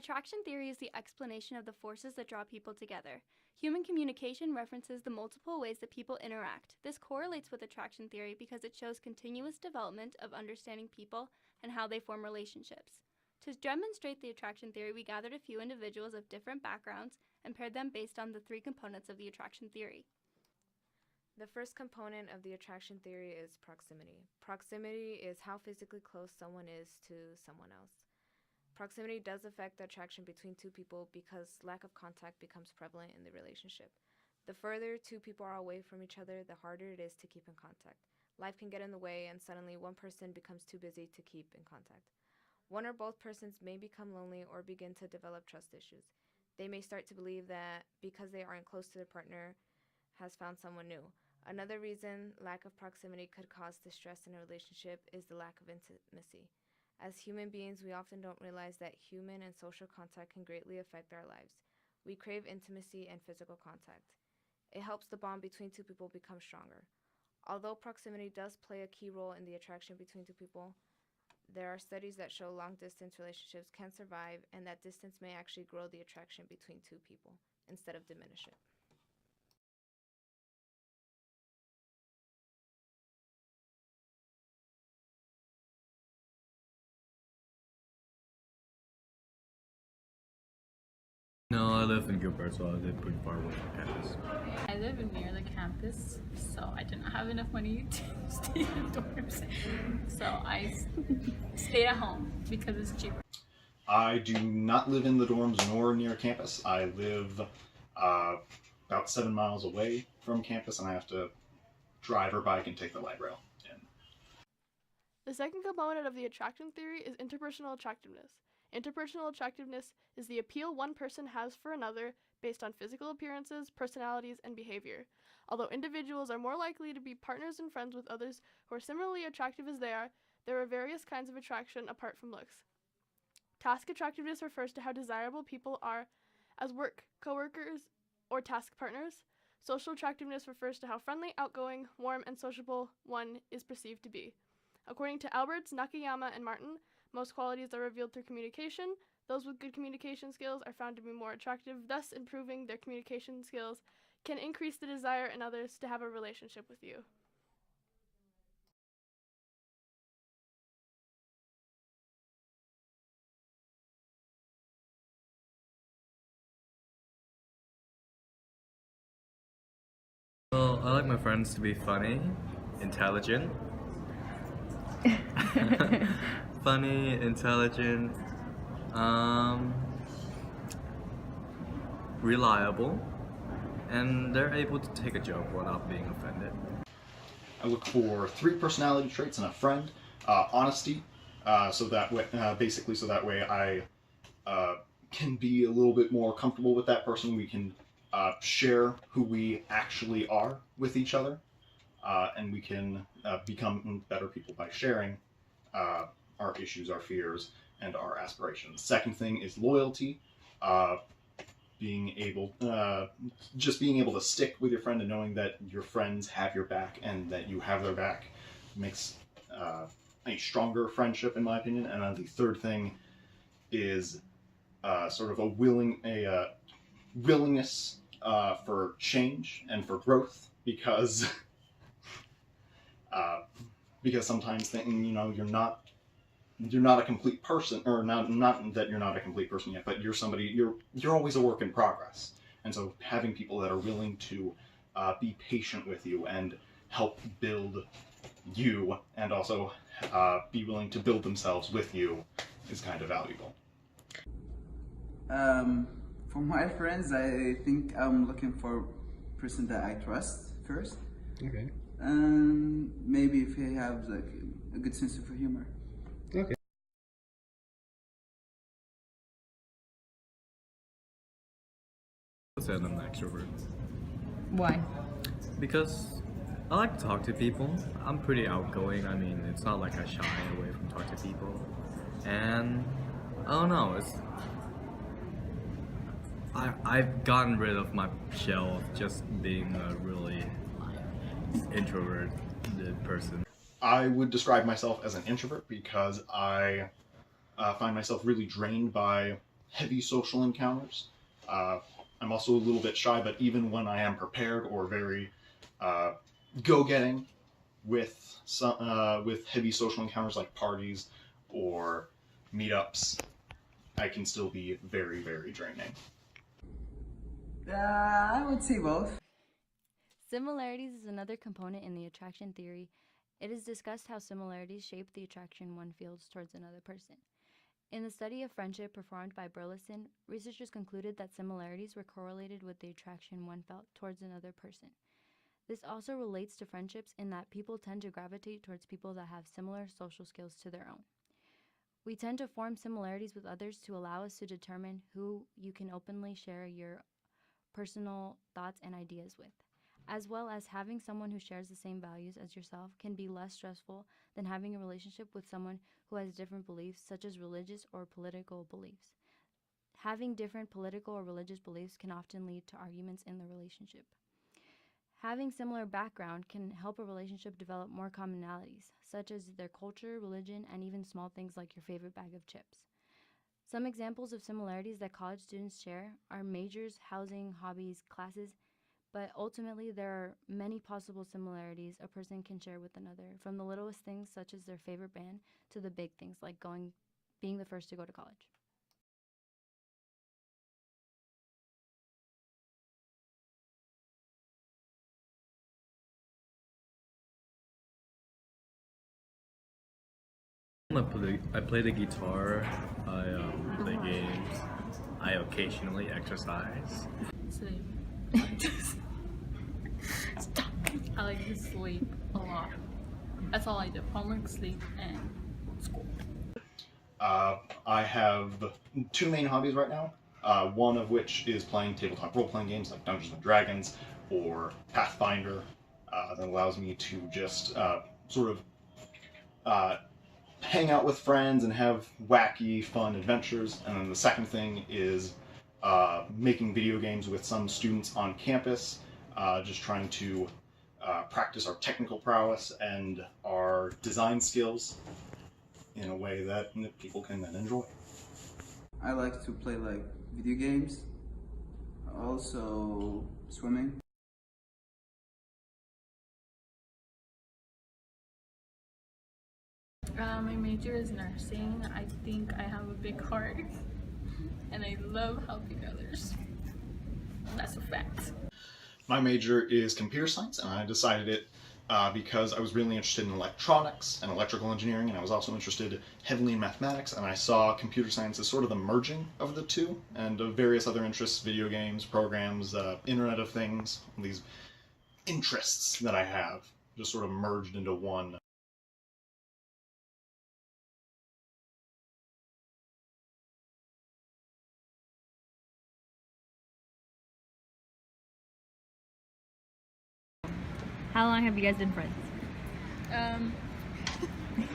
Attraction theory is the explanation of the forces that draw people together. Human communication references the multiple ways that people interact. This correlates with attraction theory because it shows continuous development of understanding people and how they form relationships. To demonstrate the attraction theory, we gathered a few individuals of different backgrounds and paired them based on the three components of the attraction theory. The first component of the attraction theory is proximity. Proximity is how physically close someone is to someone else. Proximity does affect the attraction between two people because lack of contact becomes prevalent in the relationship. The further two people are away from each other, the harder it is to keep in contact. Life can get in the way and suddenly one person becomes too busy to keep in contact. One or both persons may become lonely or begin to develop trust issues. They may start to believe that because they aren't close to their partner has found someone new. Another reason lack of proximity could cause distress in a relationship is the lack of intimacy. As human beings, we often don't realize that human and social contact can greatly affect our lives. We crave intimacy and physical contact. It helps the bond between two people become stronger. Although proximity does play a key role in the attraction between two people, there are studies that show long-distance relationships can survive and that distance may actually grow the attraction between two people instead of diminish it. No, I live in Gilbert, so I live pretty far away from campus. I live near the campus, so I didn't have enough money to stay in dorms. So I stayed at home because it's cheaper. I do not live in the dorms nor near campus. I live about 7 miles away from campus, and I have to drive or bike and take the light rail in. The second component of the attraction theory is interpersonal attractiveness. Interpersonal attractiveness is the appeal one person has for another based on physical appearances, personalities, and behavior. Although individuals are more likely to be partners and friends with others who are similarly attractive as they are, there are various kinds of attraction apart from looks. Task attractiveness refers to how desirable people are as coworkers, or task partners. Social attractiveness refers to how friendly, outgoing, warm, and sociable one is perceived to be. According to Alberts, Nakayama, and Martin, most qualities are revealed through communication. Those with good communication skills are found to be more attractive, thus improving their communication skills can increase the desire in others to have a relationship with you. Well, I like my friends to be funny, intelligent. Funny, intelligent, reliable, and they're able to take a joke without being offended. I look for 3 personality traits in a friend. Honesty, so that way, basically, so that way I can be a little bit more comfortable with that person. We can share who we actually are with each other, and we can become better people by sharing our issues, our fears, and our aspirations. Second thing is loyalty. Being able to stick with your friend and knowing that your friends have your back and that you have their back makes a stronger friendship, in my opinion. And then the third thing is sort of a willingness for change and for growth, because sometimes you're not a complete person, or not that you're not a complete person yet, but you're always a work in progress. And so having people that are willing to be patient with you and help build you, and also be willing to build themselves with you, is kind of valuable. For my friends, I think I'm looking for a person that I trust first. Okay. And maybe if he has like a good sense of humor. Okay. I said I'm an extrovert. Why? Because I like to talk to people. I'm pretty outgoing. I mean, it's not like I shy away from talking to people. And I don't know, I've gotten rid of my shell of just being a really introverted person. I would describe myself as an introvert because I find myself really drained by heavy social encounters. I'm also a little bit shy, but even when I am prepared or very go-getting with with heavy social encounters like parties or meetups, I can still be very, very draining. I would say both. Similarities is another component in the attraction theory. It is discussed how similarities shape the attraction one feels towards another person. In the study of friendship performed by Burleson, researchers concluded that similarities were correlated with the attraction one felt towards another person. This also relates to friendships in that people tend to gravitate towards people that have similar social skills to their own. We tend to form similarities with others to allow us to determine who you can openly share your personal thoughts and ideas with, as well as having someone who shares the same values as yourself can be less stressful than having a relationship with someone who has different beliefs, such as religious or political beliefs. Having different political or religious beliefs can often lead to arguments in the relationship. Having similar background can help a relationship develop more commonalities, such as their culture, religion, and even small things like your favorite bag of chips. Some examples of similarities that college students share are majors, housing, hobbies, classes, but ultimately there are many possible similarities a person can share with another, from the littlest things such as their favorite band to the big things like being the first to go to college. I play the guitar, I play games, I occasionally exercise. Sleep. Stop. I like to sleep a lot. That's all I do. Homework, sleep, and school. I have two main hobbies right now. One of which is playing tabletop role-playing games like Dungeons and Dragons or Pathfinder. That allows me to just sort of hang out with friends and have wacky, fun adventures. And then the second thing is making video games with some students on campus, just trying to practice our technical prowess and our design skills in a way that people can then enjoy. I like to play like video games, also swimming. My major is nursing. I think I have a big heart, and I love helping others. That's a fact. My major is computer science, and I decided it because I was really interested in electronics and electrical engineering, and I was also interested heavily in mathematics, and I saw computer science as sort of the merging of the two, and of various other interests, video games, programs, Internet of Things, these interests that I have just sort of merged into one. How long have you guys been friends?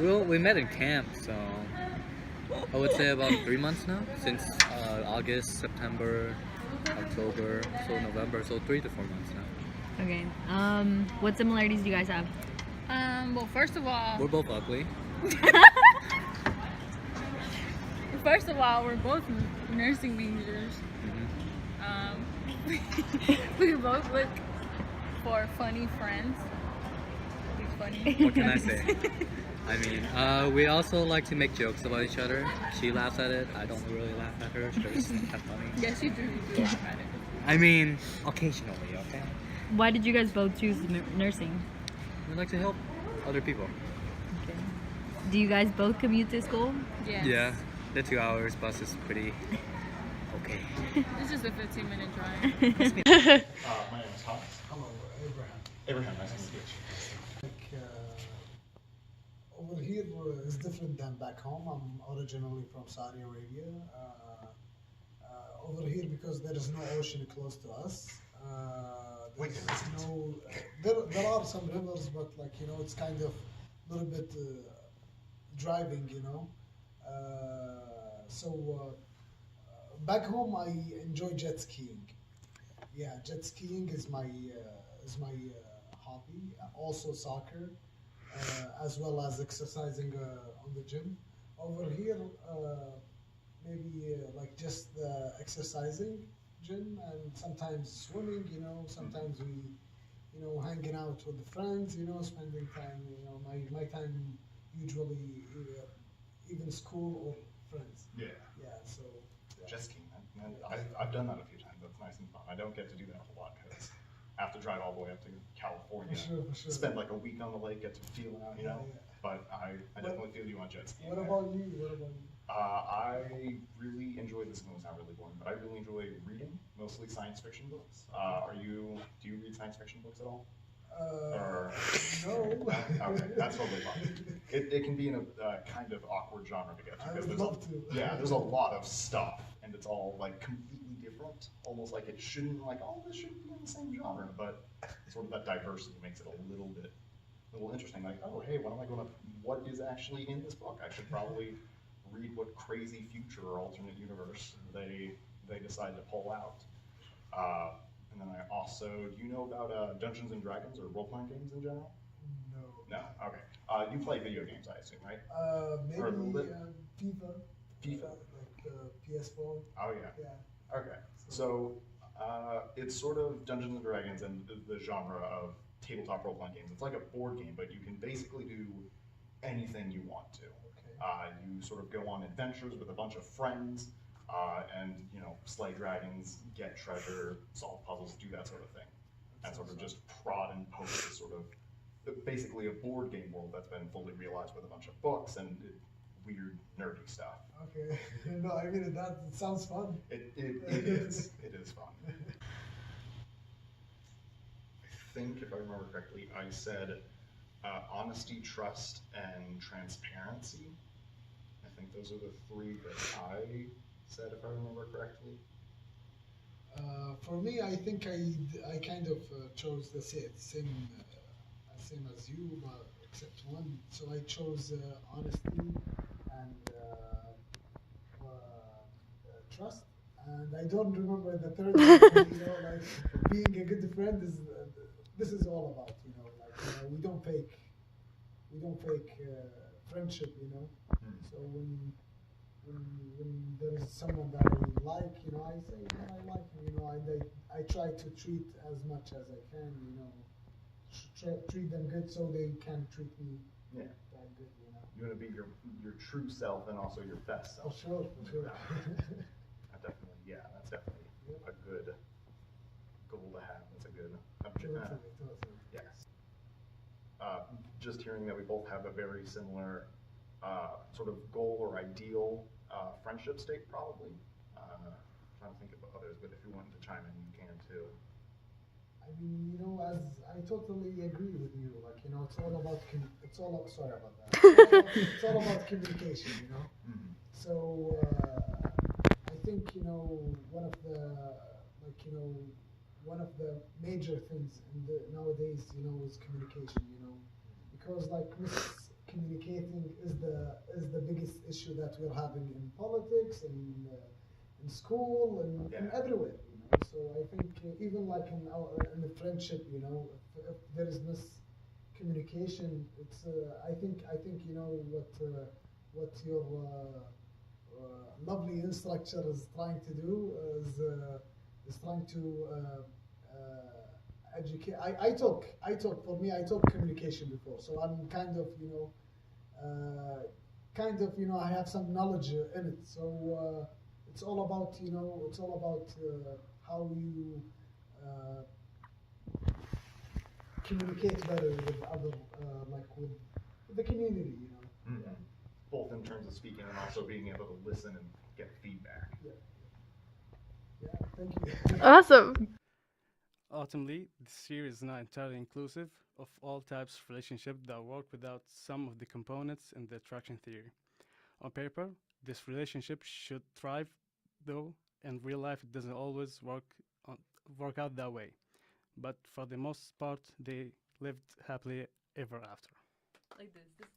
Well, we met in camp, so I would say about 3 months now, since August, September, October, so November, so 3 to 4 months now. Okay. What similarities do you guys have? Well, first of all, We're both ugly. we're both nursing majors. Mm-hmm. We both look for funny friends. Be funny. What can I say? I mean, we also like to make jokes about each other. She laughs at it. I don't really laugh at her. It's kind of funny. Yes, you do laugh at it. I mean, occasionally, okay? Why did you guys both choose nursing? We like to help other people. Okay. Do you guys both commute to school? Yes. Yeah, the 2 hours bus is pretty okay. It's just a 15-minute drive. My name is Thomas. Hello, Abraham. Abraham, nice to meet you. Like, over here is different than back home. I'm originally from Saudi Arabia. Over here, because there is no ocean close to us, there is no. There are some rivers, but like it's kind of a little bit driving. Back home, I enjoy jet skiing. Yeah, jet skiing is my hobby. Also soccer, as well as exercising on the gym. Over here, maybe like just the exercising gym, and sometimes swimming. Sometimes we, hanging out with the friends. Spending time. My time usually even school or friends. Yeah. Yeah. So. Yeah. Jet skiing, man. I've done that a few times. That's nice and fun. I don't get to do that a whole lot because I have to drive all the way up to California. For sure. Spend like a week on the lake, get to feel it out, Yeah. But I definitely feel you on jet skiing. What about you? I really enjoy, this is going to sound really boring, but I really enjoy reading, mostly science fiction books. Do you read science fiction books at all? No. Okay, that's totally fine. It can be in a kind of awkward genre to get to. I Because would love to. Yeah, there's a lot of stuff, and it's all like completely different. Almost like it shouldn't, this shouldn't be in the same genre, but sort of that diversity makes it a little interesting. Like, oh, hey, what is actually in this book? I should probably read what crazy future or alternate universe they decide to pull out. And then I also, do you know about Dungeons and Dragons or role-playing games in general? No. No, okay. You play video games, I assume, right? Maybe Or FIFA. FIFA. Like PS4. Oh, yeah. Yeah. Okay. So, it's sort of Dungeons and Dragons and the genre of tabletop role-playing games. It's like a board game, but you can basically do anything you want to. Okay. You sort of go on adventures with a bunch of friends, and slay dragons, get treasure, solve puzzles, do that sort of thing, and sort of just prod and poke this sort of basically a board game world that's been fully realized with a bunch of books and weird nerdy stuff. Okay. No, I mean that sounds fun. It is. It is fun. I think, if I remember correctly, I said honesty, trust, and transparency. I think those are the three that I said, if I remember correctly. For me, I think I kind of chose the same as you, but except one. So I chose honesty and trust, and I don't remember the third one. Like being a good friend is this is all about. We don't fake friendship. So when there is someone that I like, I say I like him, and I try to treat as much as I can, treat them good so they can treat me that good, You want to be your true self and also your best self. For sure. That's definitely a good goal to have. That's a good Totally. Yes. Just hearing that we both have a very similar sort of goal or ideal friendship state, probably. Trying to think of others, but if you wanted to chime in, you can too. I mean, as I totally agree with you. It's all about sorry about that. It's all about communication. Mm-hmm. So I think one of the major things nowadays is communication. Because miscommunicating is the biggest issue that we're having in politics and in school and everywhere. So I think even in the friendship, if there is miscommunication, it's I think what your lovely instructor is trying to do is trying to educate. I talk communication before, so I'm kind of I have some knowledge in it. So it's all about how you communicate better with other with the community. Mm-hmm. Both in terms of speaking and also being able to listen and get feedback. Yeah, thank you. Awesome. Ultimately, this year is not entirely inclusive of all types of relationships that work without some of the components in the attraction theory. On paper, this relationship should thrive, though in real life it doesn't always work out that way. But for the most part, they lived happily ever after. Like this.